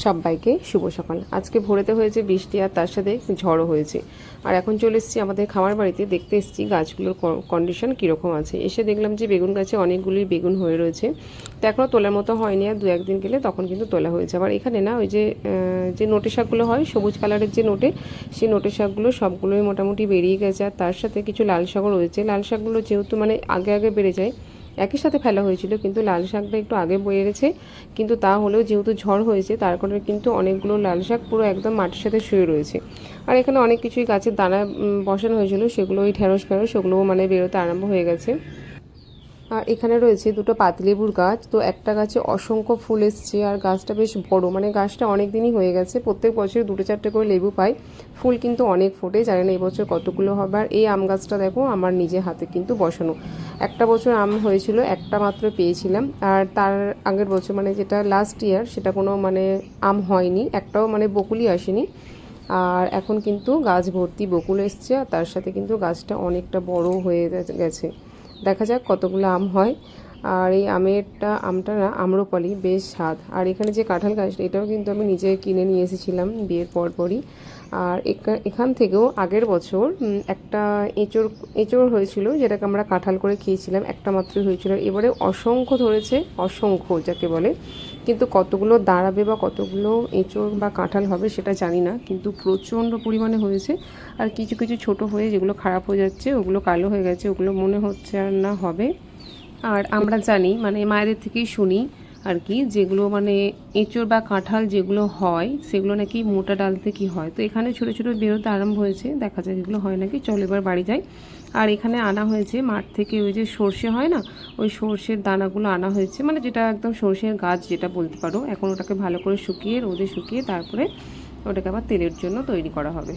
সবাইকে শুভ সকাল। আজকে ভোরেতে হয়েছে বৃষ্টি আর তার সাথে ঝড়ও হয়েছে। আর এখন চলে এসেছি আমাদের খামার বাড়িতে, দেখতে এসেছি গাছগুলোর কন্ডিশন কীরকম আছে। এসে দেখলাম যে বেগুন গাছে অনেকগুলি বেগুন হয়ে রয়েছে, তো এখনও তোলার মতো হয়নি, আর 2-1 দিন গেলে তখন কিন্তু তোলা হয়েছে। আবার এখানে না ওই যে নোটে শাকগুলো হয়, সবুজ কালারের যে নোটে, সেই নোটে শাকগুলো সবগুলোই মোটামুটি বেরিয়ে গেছে। আর তার সাথে কিছু লাল শাকও রয়েছে। লাল শাকগুলো যেহেতু মানে আগে আগে বেড়ে যায়, একই সাথে ফেলা হয়েছিল, কিন্তু লাল শাকটা একটু আগে বেড়েছে। কিন্তু তা হলেও যেহেতু ঝড় হয়েছে, তার কারণে কিন্তু অনেকগুলো লাল শাক পুরো একদম মাটির সাথে শুয়ে রয়েছে। আর এখানে অনেক কিছুই গাছের দানা বসানো হয়েছিল, সেগুলো ওই ঢেঁড়স ওগুলোও মানে বেরোতে আরম্ভ হয়ে গেছে। আর এখানে রয়েছে দুটো পাতিলেবুর গাছ, তো একটা গাছে অসংখ্য ফুল এসছে, আর গাছটা বেশ বড়, মানে গাছটা অনেক দিনই হয়ে গেছে। প্রত্যেক বছর 2-4টে করে লেবু পাই, ফুল কিন্তু অনেক ফোটে, জানি না এবছর কতগুলো হবে। আর এই আম গাছটা দেখো আমার নিজের হাতে কিন্তু বসানো। একটা বছর আম হয়েছিল, একটা মাত্র পেয়েছিলাম, আর তার আগের বছর মানে যেটা লাস্ট ইয়ার, সেটা কোনো মানে আম হয়নি, একটাও মানে বকুলই আসেনি। আর এখন কিন্তু গাছ ভর্তি বকুল এসছে, আর তার সাথে কিন্তু গাছটা অনেকটা বড় হয়ে গেছে। দেখা যাক কতগুলো আম হয়। আর এই আমটা না আম্রপালি, বেশ স্বাদ। আর এখানে যে কাঁঠাল গাছ, এটাও কিন্তু আমি নিজে কিনে নিয়ে এসেছিলাম বিয়ের পরপরই। আর এখান থেকেও আগের বছর একটা এঁচড় হয়েছিল, যেটাকে আমরা কাঁঠাল করে খেয়েছিলাম, একটা মাত্রই হয়েছিল। এবারে অসংখ্য ধরেছে, অসংখ্য যাকে বলে, কিন্তু কতগুলো দাঁড়াবে বা কতগুলো এঁচড় বা কাঁঠাল হবে সেটা জানি না, কিন্তু প্রচণ্ড পরিমাণে হয়েছে। আর কিছু কিছু ছোট হয়ে যেগুলো খারাপ হয়ে যাচ্ছে, ওগুলো কালো হয়ে গেছে, ওগুলো মনে হচ্ছে আর না হবে। আর আমরা জানি, মানে মায়েদের থেকেই শুনি আর কি, যেগুলো মানে এঁচড় বা কাঁঠাল যেগুলো হয়, সেগুলো নাকি মোটা ডাল থেকে হয়। তো এখানে ছোটো ছোটো বেরোতে আরম্ভ হয়েছে, দেখা যায় এগুলো হয় নাকি। চল এবার বাড়ি যাই। আর এখানে আনা হয়েছে মাঠ থেকে ওই যে সর্ষে হয় না, ওই সর্ষের দানাগুলো আনা হয়েছে, মানে যেটা একদম সর্ষের গাছ যেটা বলতে পারো। এখন ওটাকে ভালো করে শুকিয়ে, রোদে শুকিয়ে, তারপরে ওটাকে আবার তেলের জন্য তৈরি করা হবে।